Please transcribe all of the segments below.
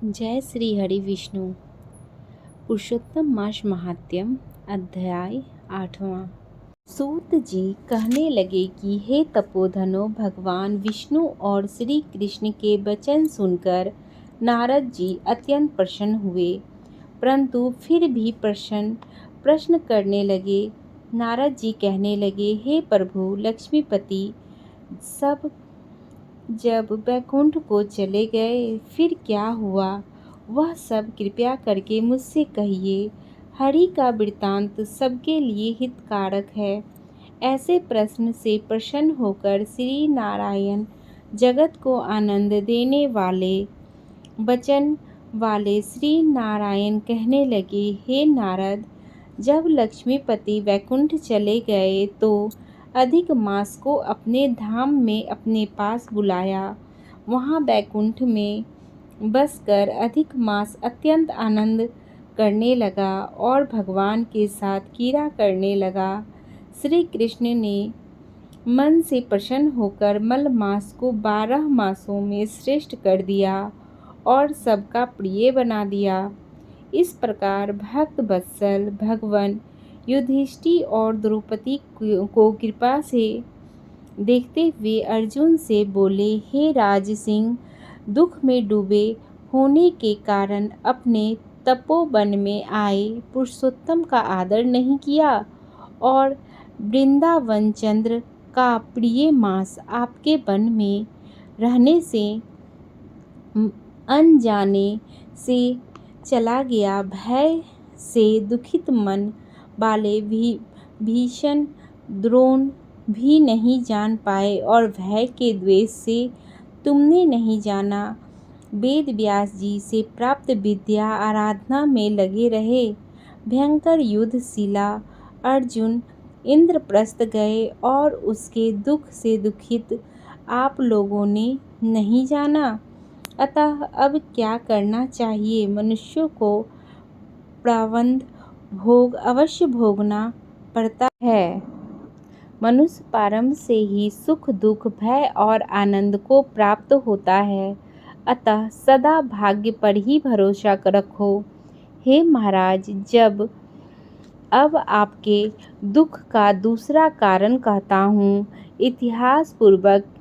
जय श्री हरि विष्णु। पुरुषोत्तम मास महात्म्य अध्याय 8वां। सूत जी कहने लगे कि हे तपोधनो, भगवान विष्णु और श्री कृष्ण के वचन सुनकर नारद जी अत्यंत प्रसन्न हुए, परंतु फिर भी प्रश्न करने लगे। नारद जी कहने लगे, हे प्रभु लक्ष्मीपति, सब जब वैकुंठ को चले गए फिर क्या हुआ, वह सब कृपया करके मुझसे कहिए। हरि का वृत्तांत सबके लिए हितकारक है। ऐसे प्रश्न से प्रसन्न होकर श्री नारायण जगत को आनंद देने वाले वचन वाले श्री नारायण कहने लगे, हे नारद, जब लक्ष्मीपति वैकुंठ चले गए तो अधिक मास को अपने धाम में अपने पास बुलाया। वहाँ वैकुंठ में बसकर अधिक मास अत्यंत आनंद करने लगा और भगवान के साथ क्रीड़ा करने लगा। श्री कृष्ण ने मन से प्रसन्न होकर मल मास को 12 मासों में श्रेष्ठ कर दिया और सबका प्रिय बना दिया। इस प्रकार भक्त वत्सल भगवान युधिष्ठिर और द्रौपदी को कृपा से देखते हुए अर्जुन से बोले, हे राज सिंह, दुख में डूबे होने के कारण अपने तपोवन में आए पुरुषोत्तम का आदर नहीं किया और वृंदावन चंद्र का प्रिय मास आपके वन में रहने से अनजाने से चला गया। भय से दुखित मन वाले भीषण द्रोण भी नहीं जान पाए और भय के द्वेष से तुमने नहीं जाना। वेद व्यास जी से प्राप्त विद्या आराधना में लगे रहे। भयंकर युद्ध शिला अर्जुन इंद्रप्रस्थ गए और उसके दुख से दुखित आप लोगों ने नहीं जाना। अतः अब क्या करना चाहिए? मनुष्यों को प्रारब्ध भोग अवश्य भोगना पड़ता है। मनुष्य प्रारंभ से ही सुख दुख भय और आनंद को प्राप्त होता है, अतः सदा भाग्य पर ही भरोसा रखो। हे महाराज, जब अब आपके दुख का दूसरा कारण कहता हूँ, इतिहास पूर्वक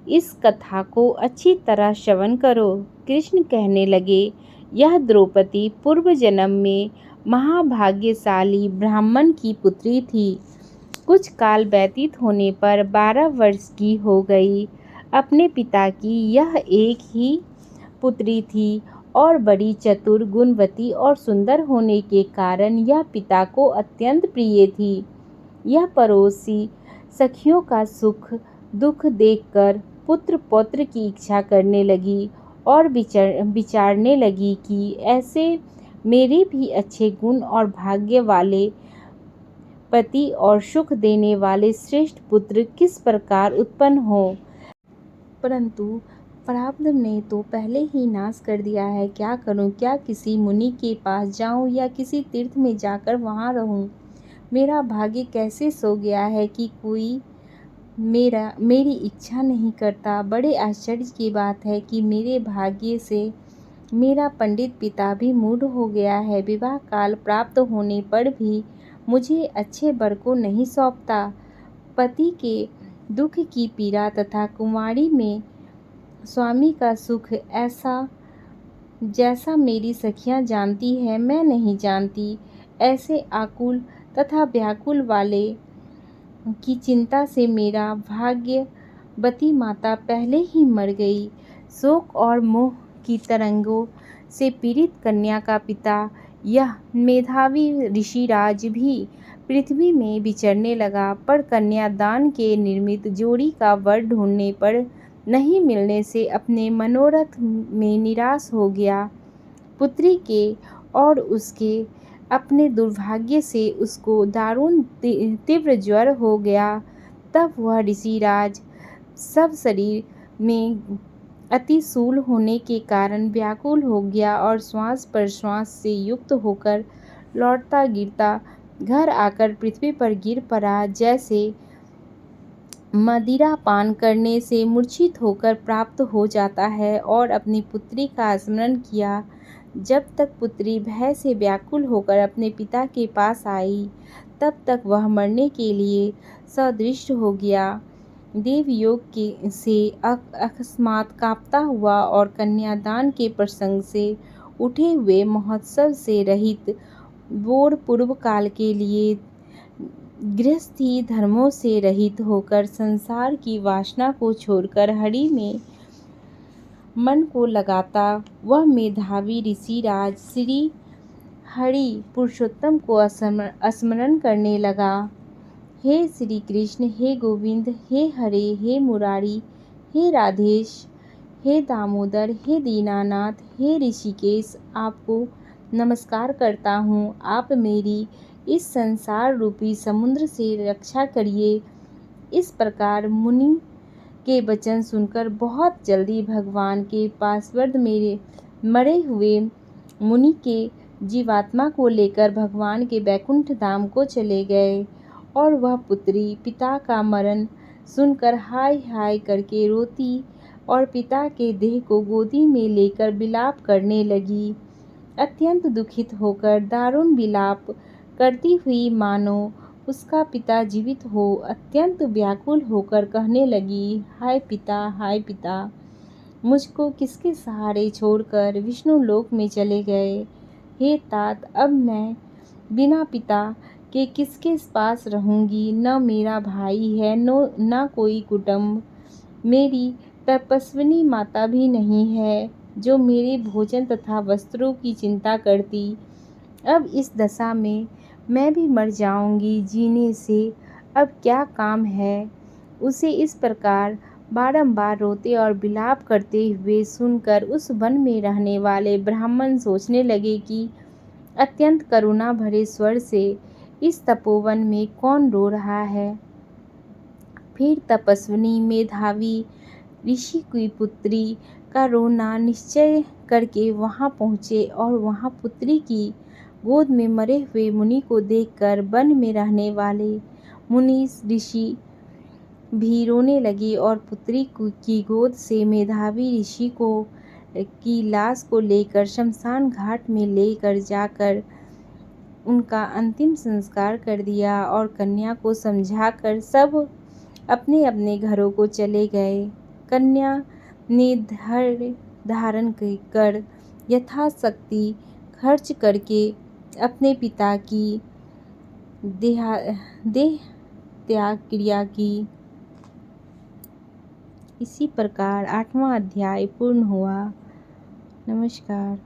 इस कथा को अच्छी तरह श्रवण करो। कृष्ण कहने लगे, यह द्रौपदी पूर्व जन्म में महाभाग्यशाली ब्राह्मण की पुत्री थी। कुछ काल व्यतीत होने पर 12 वर्ष की हो गई। अपने पिता की यह एक ही पुत्री थी और बड़ी चतुर, गुणवती और सुंदर होने के कारण यह पिता को अत्यंत प्रिय थी। यह पड़ोसी सखियों का सुख दुख देखकर पुत्र पौत्र की इच्छा करने लगी और विचारने लगी कि ऐसे मेरे भी अच्छे गुण और भाग्य वाले पति और सुख देने वाले श्रेष्ठ पुत्र किस प्रकार उत्पन्न हो। परंतु प्रारब्ध ने तो पहले ही नाश कर दिया है। क्या करूं? क्या किसी मुनि के पास जाऊं या किसी तीर्थ में जाकर वहां रहूं? मेरा भाग्य कैसे सो गया है कि कोई मेरी इच्छा नहीं करता। बड़े आश्चर्य की बात है कि मेरे भाग्य से मेरा पंडित पिता भी मूढ़ हो गया है। विवाह काल प्राप्त होने पर भी मुझे अच्छे वर को नहीं सौंपता। पति के दुख की पीड़ा तथा कुंवारी में स्वामी का सुख ऐसा जैसा मेरी सखियां जानती है मैं नहीं जानती। ऐसे आकुल तथा व्याकुल वाले की चिंता से मेरा भाग्यवती माता पहले ही मर गई। शोक और मोह की तरंगों से पीड़ित कन्या का पिता यह मेधावी ऋषिराज भी पृथ्वी में विचरने लगा, पर कन्यादान के निर्मित जोड़ी का वर ढूंढने पर नहीं मिलने से अपने मनोरथ में निराश हो गया। पुत्री के और उसके अपने दुर्भाग्य से उसको दारुण तीव्र ज्वर हो गया। तब वह ऋषिराज सब शरीर में अतिशूल होने के कारण व्याकुल हो गया और श्वास प्रश्वास से युक्त होकर लौटता गिरता घर आकर पृथ्वी पर गिर पड़ा। जैसे मदिरा पान करने से मूर्छित होकर प्राप्त हो जाता है और अपनी पुत्री का स्मरण किया। जब तक पुत्री भय से व्याकुल होकर अपने पिता के पास आई, तब तक वह मरने के लिए सदृश हो गया। देवयोग के से अकस्मात कांपता हुआ और कन्यादान के प्रसंग से उठे हुए महोत्सव से रहित बोर पूर्व काल के लिए गृहस्थी धर्मों से रहित होकर संसार की वासना को छोड़कर हरि में मन को लगाता वह मेधावी ऋषिराज श्री हरि पुरुषोत्तम को स्मरण करने लगा। हे श्री कृष्ण, हे गोविंद, हे हरे, हे मुरारी, हे राधेश, हे दामोदर, हे दीनानाथ, हे ऋषिकेश, आपको नमस्कार करता हूँ। आप मेरी इस संसार रूपी समुद्र से रक्षा करिए। इस प्रकार मुनि के वचन सुनकर बहुत जल्दी भगवान के पार्षद मेरे मरे हुए मुनि के जीवात्मा को लेकर भगवान के बैकुंठ धाम को चले गए और वह पुत्री पिता का मरण सुनकर हाय हाय करके रोती और पिता के देह को गोदी में लेकर विलाप करने लगी। अत्यंत दुखित होकर दारुण विलाप करती हुई मानो उसका पिता जीवित हो अत्यंत व्याकुल होकर कहने लगी, हाय पिता, मुझको किसके सहारे छोड़कर विष्णु लोक में चले गए। हे तात, अब मैं बिना पिता के किसके पास रहूंगी। न मेरा भाई है, न कोई कुटुंब। मेरी तपस्विनी माता भी नहीं है जो मेरे भोजन तथा वस्त्रों की चिंता करती। अब इस दशा में मैं भी मर जाऊंगी। जीने से अब क्या काम है। उसे इस प्रकार बारंबार रोते और विलाप करते हुए सुनकर उस वन में रहने वाले ब्राह्मण सोचने लगे कि अत्यंत करुणा भरे स्वर से इस तपोवन में कौन रो रहा है। फिर तपस्विनी मेधावी ऋषि की पुत्री का रोना निश्चय करके वहां पहुँचे और वहां पुत्री की गोद में मरे हुए मुनि को देखकर वन में रहने वाले मुनि ऋषि भी रोने लगे और पुत्री की गोद से मेधावी ऋषि की लाश को लेकर शमशान घाट में लेकर जाकर उनका अंतिम संस्कार कर दिया और कन्या को समझाकर सब अपने अपने घरों को चले गए। कन्या ने धैर्य धारण कर यथाशक्ति खर्च करके अपने पिता की देह त्याग क्रिया की। इसी प्रकार 8वां अध्याय पूर्ण हुआ। नमस्कार।